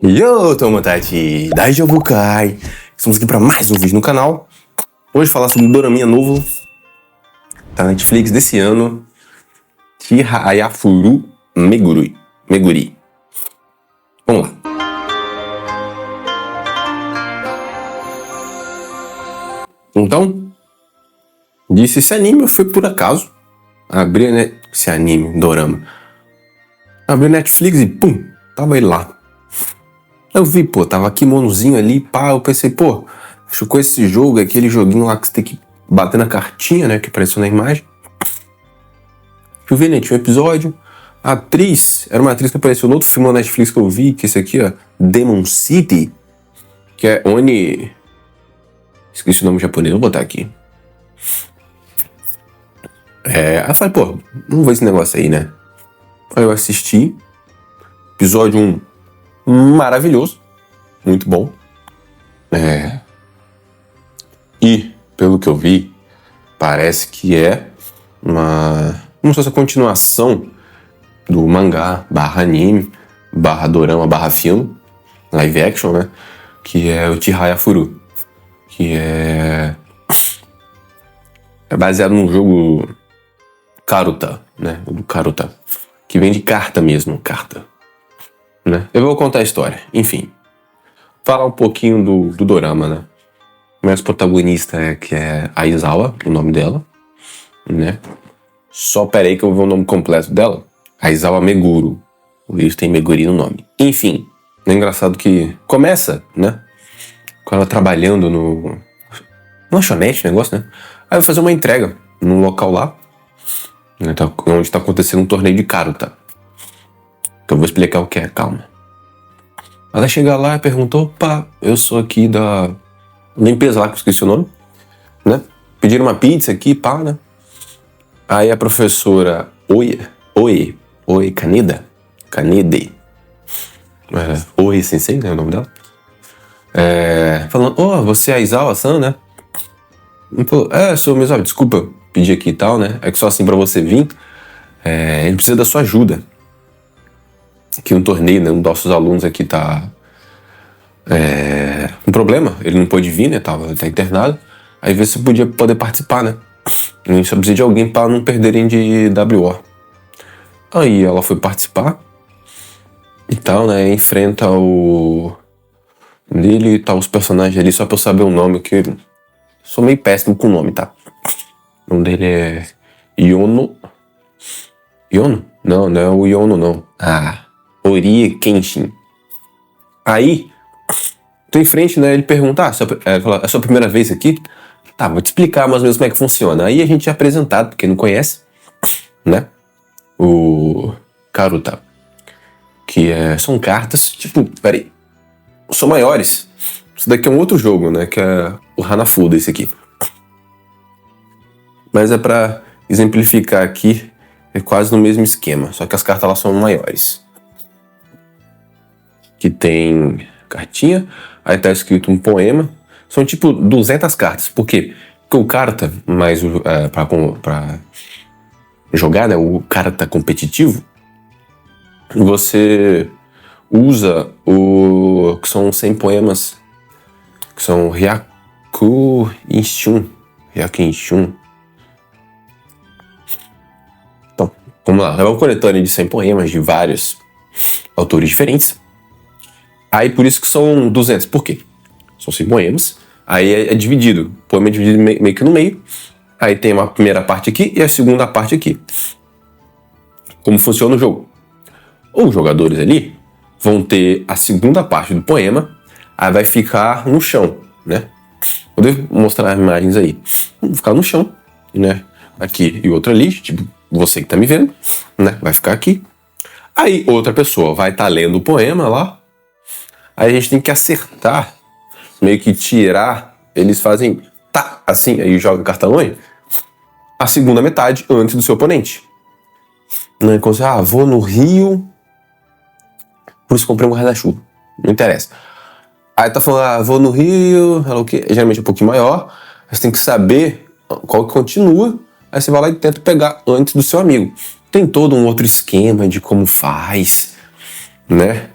Yo, Tomodachi, Daijoubu Kai. Estamos aqui para mais um vídeo no canal. Hoje falar sobre um doraminha novo da Netflix desse ano, Chihayafuru Meguri. Vamos lá. Então, disse esse anime foi por acaso. Abri esse anime, dorama. Abri a Netflix e pum, tava ele lá. Eu vi, tava kimonozinho ali, eu pensei, acho que com esse jogo, aquele joguinho lá que você tem que bater na cartinha, né, que apareceu na imagem. Eu vi, né, tinha um episódio, a atriz, era uma atriz que apareceu no outro filme na Netflix que eu vi, que esse aqui, ó, Demon City, que é Oni... Esqueci o nome japonês, vou botar aqui. Aí eu falei, vamos ver esse negócio aí, né. Aí eu assisti, episódio 1, maravilhoso, muito bom. E, pelo que eu vi, parece que é como se fosse a continuação do mangá, /anime, /dorama, /filme, live action, né? Que é o Chihayafuru. Que é baseado num jogo Karuta, né? Do Karuta. Que vem de carta mesmo, né? Eu vou contar a história, enfim. Falar um pouquinho do dorama, né? Mas protagonista que é Aizawa, o nome dela, né? Só peraí que eu vou ver o nome completo dela. Aizawa Meguro. Por isso tem Meguri no nome. Enfim, é engraçado que começa, né? Com ela trabalhando no lanchonete, negócio, né? Aí vai fazer uma entrega num local lá, né? Onde tá acontecendo um torneio de Karuta. Que eu vou explicar o que é, calma. Ela chega lá e perguntou, eu sou aqui da limpeza lá, que eu esqueci o nome, né? Pediram uma pizza aqui, né? Aí a professora Oi Kanede, Oi Sensei, né, o nome dela, falando, você é a Aizawa-san, né? Ele falou, sou mesmo, desculpa, pedi aqui e tal, né? É que só assim pra você vir, ele precisa da sua ajuda. Que um torneio, né? Um dos nossos alunos aqui tá um problema, ele não pôde vir, né? Tá internado. Aí vê se podia poder participar, né? A gente só precisa de alguém pra não perderem de WO. Aí ela foi participar e tal, né? Enfrenta dele e tal, os personagens ali, só pra eu saber o nome, que eu sou meio péssimo com o nome, tá? O nome dele é Yono? Não é o Yono, não. Ori Kenshin. Aí, tô em frente, né? Ele pergunta, ela fala, é a sua primeira vez aqui? Tá, vou te explicar mais ou menos como é que funciona. Aí a gente é apresentado, porque não conhece, né? O Karuta. Que são cartas, são maiores. Isso daqui é um outro jogo, né? Que é o Hanafuda, esse aqui. Mas é pra exemplificar aqui, é quase no mesmo esquema, só que as cartas lá são maiores. Que tem cartinha, aí tá escrito um poema, são 200 cartas. Por quê? Porque o Karuta, mas pra jogar, né, o Karuta competitivo, você usa que são 100 poemas, que são Hyaku Inshun. Então, vamos lá, é uma coletânea de 100 poemas de vários autores diferentes. Aí por isso que são 200. Por quê? São 100 poemas. Aí é dividido. O poema é dividido meio que no meio. Aí tem uma primeira parte aqui e a segunda parte aqui. Como funciona o jogo? Os jogadores ali vão ter a segunda parte do poema. Aí vai ficar no chão, né? Vou mostrar as imagens aí. Vão ficar no chão, né? Aqui e outra ali. Você que tá me vendo, né? Vai ficar aqui. Aí outra pessoa vai estar lendo o poema lá. Aí a gente tem que acertar, meio que tirar, eles fazem assim, aí joga a carta longe, a segunda metade antes do seu oponente. Não é como se, vou no Rio, por isso comprei um guarda-chuva, não interessa. Aí tá falando, vou no Rio, o quê? Geralmente é um pouquinho maior, você tem que saber qual que continua, aí você vai lá e tenta pegar antes do seu amigo. Tem todo um outro esquema de como faz, né?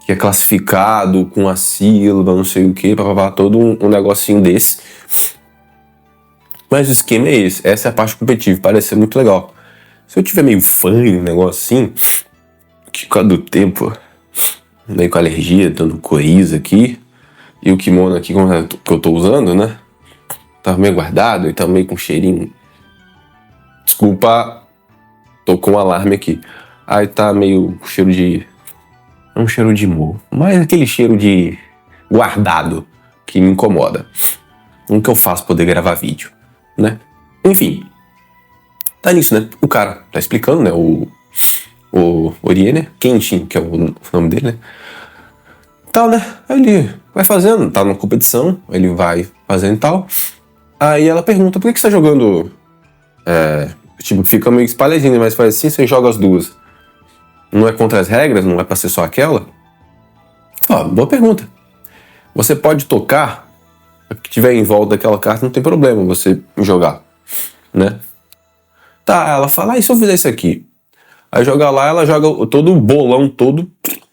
que é classificado com a sílaba, não sei o que, papapá, todo um negocinho desse. Mas o esquema é esse, essa é a parte competitiva, parece ser muito legal. Se eu tiver meio fanho, um negócio assim, que por causa do tempo, meio com alergia, dando coriza aqui, e o kimono aqui que eu tô usando, né, tava meio guardado e tava meio com cheirinho. Desculpa, tô com um alarme aqui. Aí tá meio cheiro de... é um cheiro de morro, mas aquele cheiro de guardado que me incomoda. O que eu faço poder gravar vídeo, né? Enfim, tá nisso, né? O cara tá explicando, né? O Orie, né? Kenshin, que é o nome dele, né? Tal, né? Aí ele vai fazendo, tá numa competição, ele vai fazendo e tal. Aí ela pergunta, por que você tá jogando... tipo, fica meio espalhadinho, mas faz assim, você joga as duas. Não é contra as regras? Não é pra ser só aquela? Boa pergunta. Você pode tocar o que tiver em volta daquela carta, não tem problema você jogar, né? Tá, ela fala, e se eu fizer isso aqui? Aí joga lá, ela joga todo o bolão todo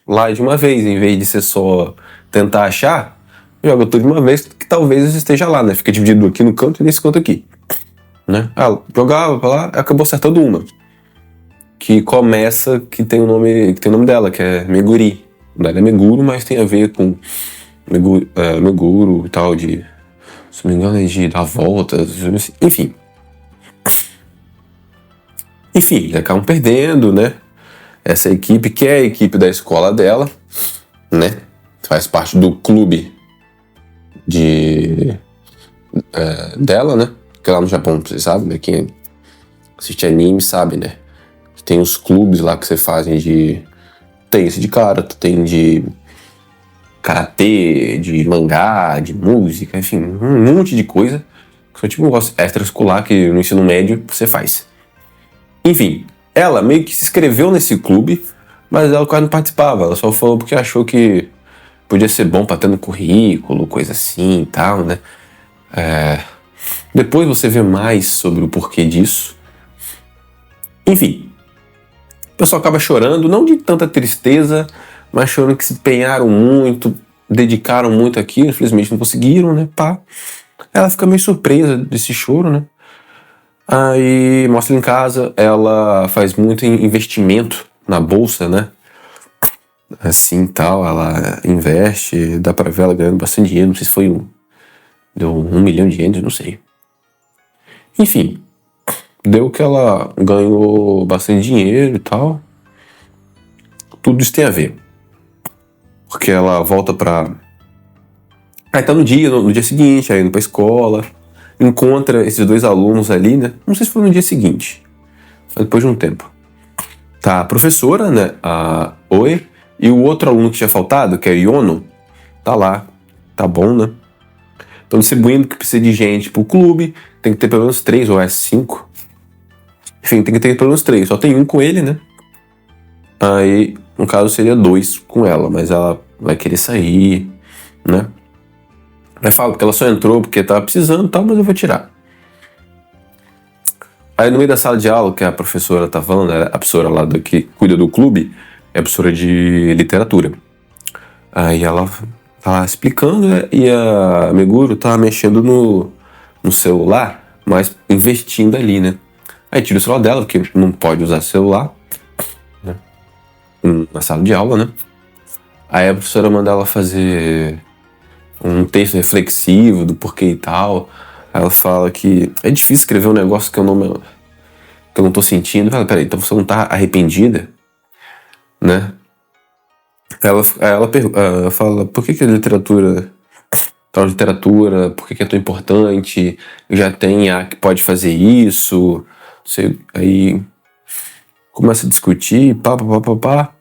lá de uma vez, em vez de ser só tentar achar, joga tudo de uma vez, que talvez esteja lá, né? Fica dividido aqui no canto e nesse canto aqui, né? Ela jogava pra lá, acabou acertando uma. Que começa, que tem o nome dela, que é Meguri. Ela é Meguro, mas tem a ver com Meguro e tal, de... se não me engano é de dar voltas, enfim. Enfim, eles acabam perdendo, né? Essa equipe, que é a equipe da escola dela, né? Faz parte do clube dela, né? Porque lá no Japão, vocês sabem, né? Quem assiste anime sabe, né? Tem os clubes lá que você fazem de... tem esse de karate, tem de karatê, de mangá, de música, enfim, um monte de coisa. Que são tipo um negócio extraescolar que no ensino médio você faz. Enfim, ela meio que se inscreveu nesse clube, mas ela quase não participava. Ela só falou porque achou que podia ser bom pra ter no currículo, coisa assim e tal, né? Depois você vê mais sobre o porquê disso. Enfim, o pessoal acaba chorando, não de tanta tristeza, mas chorando que se empenharam muito, dedicaram muito aqui, infelizmente não conseguiram, né? Pá. Ela fica meio surpresa desse choro, né? Aí mostra em casa, ela faz muito investimento na bolsa, né? Assim tal, ela investe, dá pra ver ela ganhando bastante dinheiro, não sei se deu 1 milhão de ienes, não sei. Enfim, deu que ela ganhou bastante dinheiro e tal. Tudo isso tem a ver. Porque ela volta pra... aí tá no dia seguinte, aí indo pra escola, encontra esses 2 alunos ali, né? Não sei se foi no dia seguinte, mas depois de um tempo. Tá a professora, né? A Oe, e o outro aluno que tinha faltado, que é Yono, tá lá. Tá bom, né? Estão distribuindo que precisa de gente pro clube, tem que ter pelo menos 3 ou 5. Enfim, tem que ter pelo menos 3, só tem um com ele, né? Aí, no caso, seria 2 com ela, mas ela vai querer sair, né? Aí fala que ela só entrou porque tava precisando e tal, mas eu vou tirar. Aí no meio da sala de aula, que a professora tá falando, a professora lá que cuida do clube, é a professora de literatura. Aí ela tá lá explicando, né? E a Meguro tá mexendo no celular, mas investindo ali, né? Aí tira o celular dela, porque não pode usar celular, né? Na sala de aula, né? Aí a professora manda ela fazer um texto reflexivo do porquê e tal. Aí ela fala que é difícil escrever um negócio que eu não tô sentindo. Peraí, então você não tá arrependida? Né? Ela fala, por que a literatura, tal literatura, por que é tão importante? Já tem a que pode fazer isso, sei, aí começa a discutir, pá.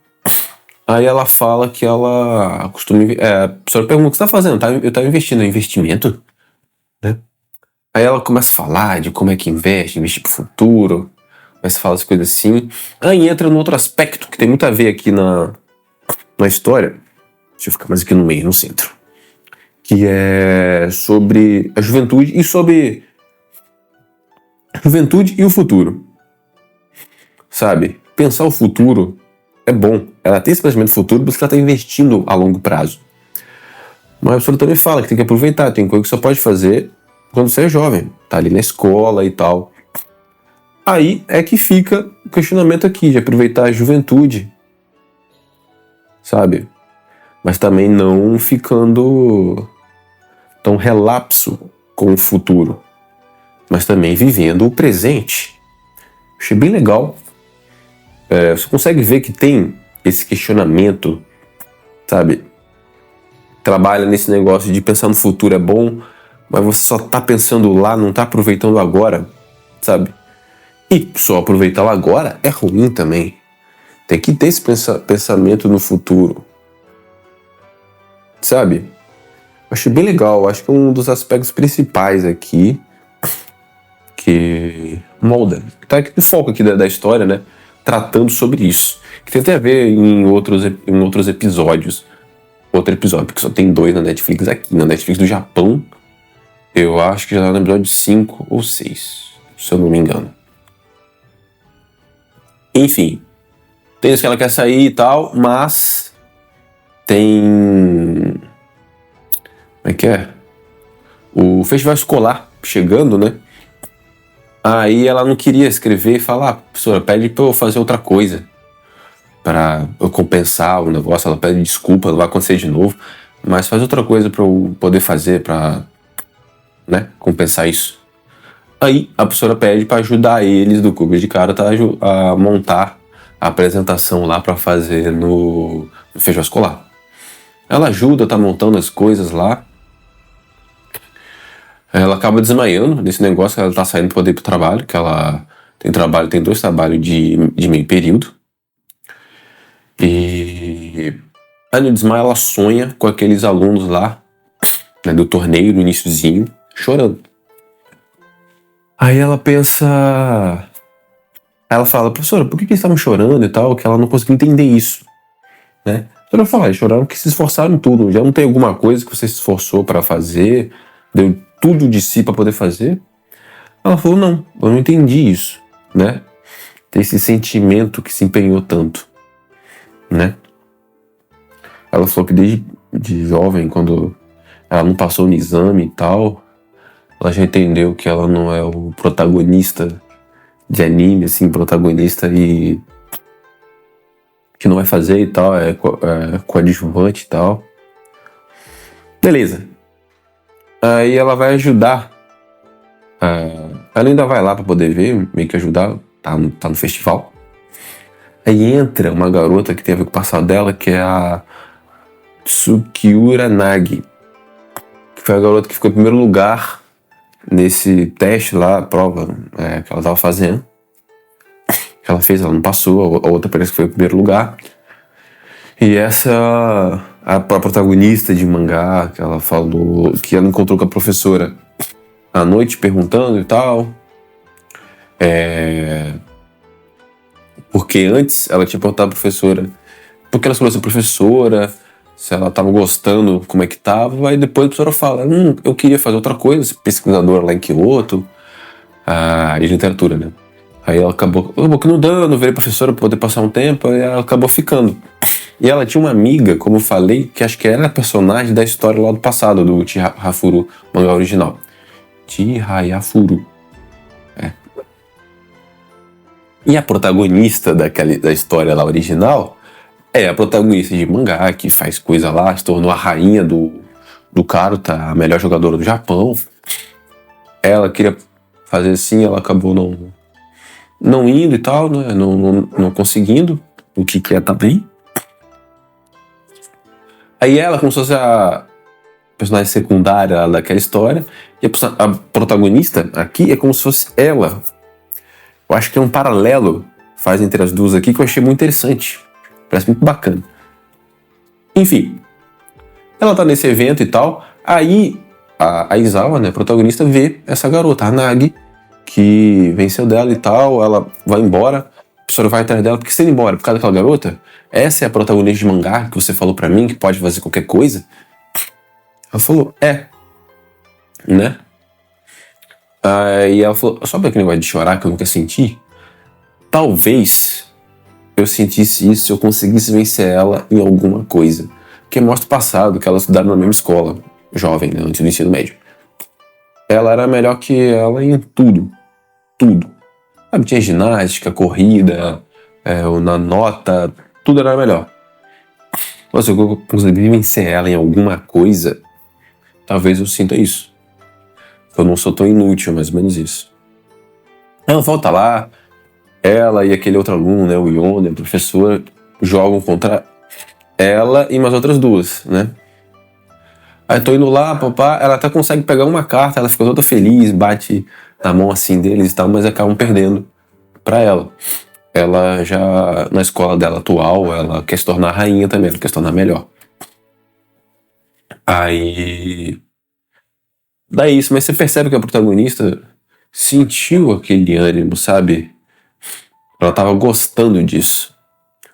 Aí ela fala que ela costuma... a professora pergunta, o que você tá fazendo? Eu tava investindo em investimento, né? Aí ela começa a falar de como é que investir pro futuro, começa a falar as coisas assim. Aí entra no outro aspecto que tem muito a ver aqui na história. Deixa eu ficar mais aqui no meio, no centro. Que é sobre a juventude e sobre a juventude e o futuro. Sabe? Pensar o futuro é bom. Ela tem esse planejamento futuro porque ela está investindo a longo prazo. Mas a professora também fala que tem que aproveitar, tem coisa que você pode fazer quando você é jovem, tá ali na escola e tal. Aí é que fica o questionamento aqui, de aproveitar a juventude, sabe? Mas também não ficando tão relapso com o futuro, mas também vivendo o presente. Achei bem legal. Você consegue ver que tem esse questionamento, sabe? Trabalha nesse negócio de pensar no futuro é bom, mas você só tá pensando lá, não tá aproveitando agora, sabe? E só aproveitar o agora é ruim também. Tem que ter esse pensamento no futuro, sabe? Achei bem legal. Acho que é um dos aspectos principais aqui que molda, tá aqui no foco aqui da história, né? Tratando sobre isso. Que tem até a ver em outros episódios. Outro episódio, porque só tem 2 na Netflix aqui. Na Netflix do Japão, eu acho que já tá no episódio 5 ou 6, se eu não me engano. Enfim, tem isso que ela quer sair e tal, mas tem... Como é que é? O festival escolar chegando, né? Aí ela não queria escrever e falar, professora, pede pra eu fazer outra coisa pra eu compensar o negócio. Ela pede desculpa, não vai acontecer de novo, mas faz outra coisa pra eu poder fazer pra, né, compensar isso. Aí a professora pede pra ajudar eles do clube de karate a montar a apresentação lá pra fazer no festival escolar. Ela ajuda, tá montando as coisas lá. Ela acaba desmaiando nesse negócio, que ela tá saindo pra poder ir pro trabalho, que ela tem 2 trabalhos de meio período. E aí no desmaio ela sonha com aqueles alunos lá, né, do torneio, no iniciozinho, chorando. Aí ela pensa... Ela fala, professora, por que eles estavam chorando e tal? Que ela não conseguiu entender isso, né? A professora fala, eles choraram porque se esforçaram em tudo. Já não tem alguma coisa que você se esforçou para fazer, deu tudo de si para poder fazer? Ela falou, não, eu não entendi isso, né? Tem esse sentimento que se empenhou tanto, né? Ela falou que desde de jovem, quando ela não passou no exame e tal, ela já entendeu que ela não é o protagonista de anime, assim, protagonista e que não vai fazer e tal, é coadjuvante e tal. Beleza. Aí ela vai ajudar. Ela ainda vai lá pra poder ver, meio que ajudar, tá no festival. Aí entra uma garota que tem a ver com o passado dela, que é a Tsukiura Nagi, que foi a garota que ficou em primeiro lugar nesse teste lá, a prova que ela tava fazendo. Que ela fez, ela não passou, a outra parece que foi o primeiro lugar. E essa a protagonista de mangá, que ela falou que ela encontrou com a professora à noite perguntando e tal. Porque antes ela tinha perguntado à professora por que ela escolheu ser professora, se ela tava gostando, como é que tava. Aí depois a professora fala, eu queria fazer outra coisa, pesquisadora lá em Kyoto, de literatura, né? Aí ela acabou que não dando, virei professora pra poder passar um tempo, aí ela acabou ficando. E ela tinha uma amiga, como eu falei, que acho que era a personagem da história lá do passado, do Chihayafuru, mangá original. Chihayafuru. E a protagonista da história lá original é a protagonista de mangá, que faz coisa lá, se tornou a rainha do Karuta, a melhor jogadora do Japão. Ela queria fazer assim, ela acabou não indo e tal, né? Não conseguindo, o que é também. Aí ela, como se fosse a personagem secundária daquela história, e a protagonista aqui é como se fosse ela. Eu acho que é um paralelo faz entre as duas aqui que eu achei muito interessante. Parece muito bacana. Enfim, ela tá nesse evento e tal, aí a Izawa, né, a protagonista, vê essa garota, a Nagi, que venceu dela e tal, ela vai embora, a professora vai atrás dela, porque se ele ir embora por causa daquela garota, essa é a protagonista de mangá que você falou pra mim, que pode fazer qualquer coisa? Ela falou, né? Aí ela falou, sabe aquele negócio de chorar que eu nunca senti? Talvez eu sentisse isso, se eu conseguisse vencer ela em alguma coisa. Que mostra o passado, que elas estudaram na mesma escola, jovem, né, antes do ensino médio. Ela era melhor que ela em tudo. Tudo. Sabe, tinha ginástica, corrida, na nota, tudo era melhor. Mas se eu conseguir vencer ela em alguma coisa, talvez eu sinta isso. Eu não sou tão inútil, mais ou menos isso. Ela volta lá, ela e aquele outro aluno, né, o Yone, a professora, jogam contra ela e umas outras duas, né? Aí tô indo lá, papá, ela até consegue pegar uma carta, ela fica toda feliz, bate na mão assim deles e tal, mas acabam perdendo pra ela. Ela já, na escola dela atual, ela quer se tornar rainha também, ela quer se tornar melhor. Aí... Daí isso, mas você percebe que a protagonista sentiu aquele ânimo, sabe? Ela tava gostando disso.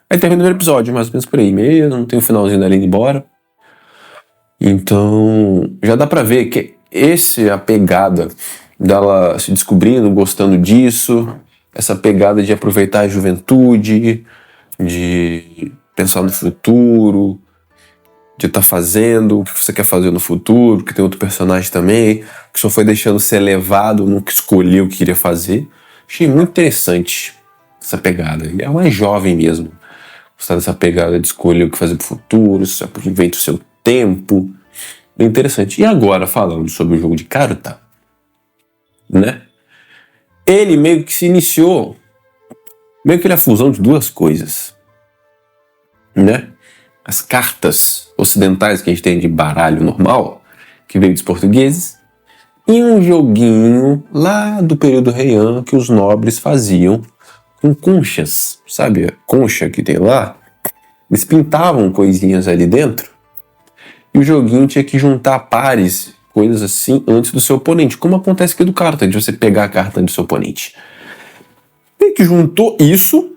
Aí termina o episódio, mais ou menos por aí mesmo, tem o finalzinho dela indo embora. Então, já dá pra ver que essa é a pegada dela se descobrindo, gostando disso, essa pegada de aproveitar a juventude, de pensar no futuro, de estar fazendo o que você quer fazer no futuro, que tem outro personagem também, que só foi deixando ser levado, nunca escolheu o que queria fazer. Achei muito interessante essa pegada. E é mais jovem mesmo. Gostar dessa pegada de escolher o que fazer pro futuro, aproveita o seu tempo. Bem interessante. E agora, falando sobre o jogo de Karuta, né? Ele meio que se iniciou, meio que ele é a fusão de duas coisas, né? As cartas ocidentais que a gente tem de baralho normal, que veio dos portugueses, e um joguinho lá do período Heian que os nobres faziam com conchas, sabe? A concha que tem lá, eles pintavam coisinhas ali dentro e o joguinho tinha que juntar pares, coisas assim, antes do seu oponente, como acontece aqui do Karuta, de você pegar a carta antes do seu oponente. E que juntou isso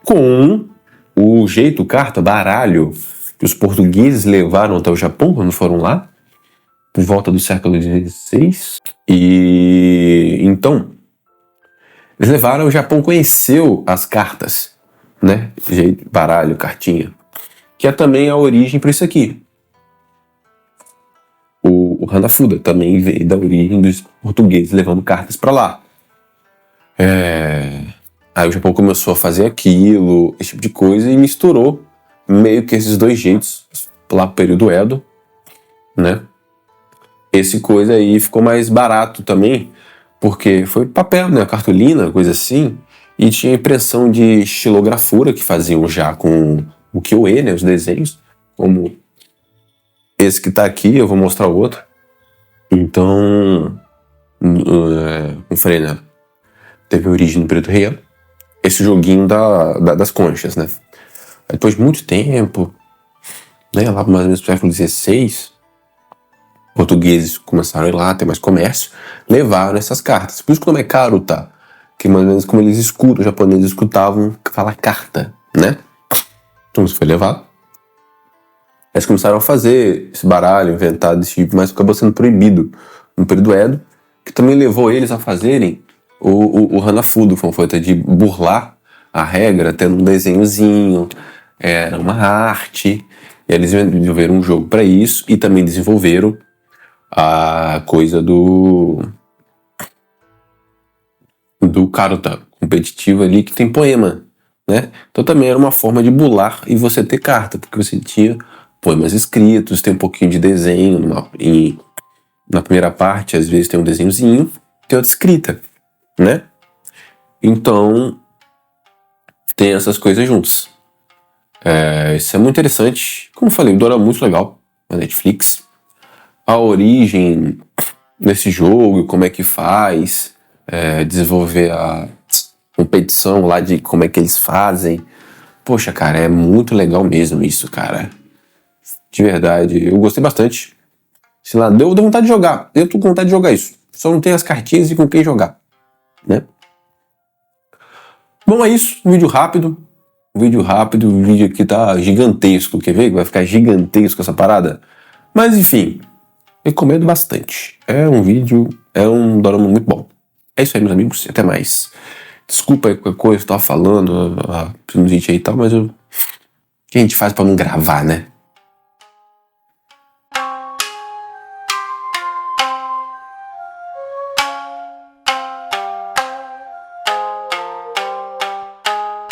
com o jeito, carta, baralho, que os portugueses levaram até o Japão quando foram lá, por volta do século XVI. E então, eles levaram, o Japão conheceu as cartas, né? Jeito, baralho, cartinha, que é também a origem para isso aqui. O Hanafuda também veio da origem dos portugueses levando cartas para lá. Aí o Japão começou a fazer aquilo, esse tipo de coisa, e misturou meio que esses dois jeitos lá pro período Edo, né? Esse coisa aí ficou mais barato também, porque foi papel, né? Cartolina, coisa assim, e tinha impressão de estilografura que faziam já com o Kyoe, né? Os desenhos, como esse que tá aqui, eu vou mostrar o outro. Então, como falei, né? Teve origem no período Heian, esse joguinho das conchas, né? Aí, depois de muito tempo, né, lá mais ou menos no século XVI, portugueses começaram a ir lá, ter mais comércio, levaram essas cartas. Por isso que o nome é Karuta, que mais ou menos como eles escutam, os japoneses escutavam falar carta, né? Então isso foi levado. Eles começaram a fazer esse baralho, inventado desse tipo, mas acabou sendo proibido no período Edo, que também levou eles a fazerem o Hanafuda, foi uma forma de burlar a regra, tendo um desenhozinho, era uma arte, e eles desenvolveram um jogo para isso, e também desenvolveram a coisa do Karuta competitivo ali, que tem poema, né? Então também era uma forma de bular e você ter carta, porque você tinha poemas escritos, tem um pouquinho de desenho, na primeira parte às vezes tem um desenhozinho, tem outra escrita, né? Então tem essas coisas juntas. Isso é muito interessante. Como eu falei, o dorama é muito legal na Netflix. A origem desse jogo, como é que faz, desenvolver a competição lá de como é que eles fazem. Poxa, cara, é muito legal mesmo isso, cara. De verdade, eu gostei bastante. Sei lá, deu vontade de jogar. Eu tô com vontade de jogar isso. Só não tenho as cartinhas e com quem jogar, né? Bom, é isso. Um vídeo rápido. O vídeo aqui tá gigantesco. Quer ver? Vai ficar gigantesco essa parada. Mas enfim, recomendo bastante. É um dorama muito bom. É isso aí, meus amigos. Até mais. Desculpa aí qualquer coisa que eu tava falando, no vídeo aí e tal, mas o que a gente faz pra não gravar, né?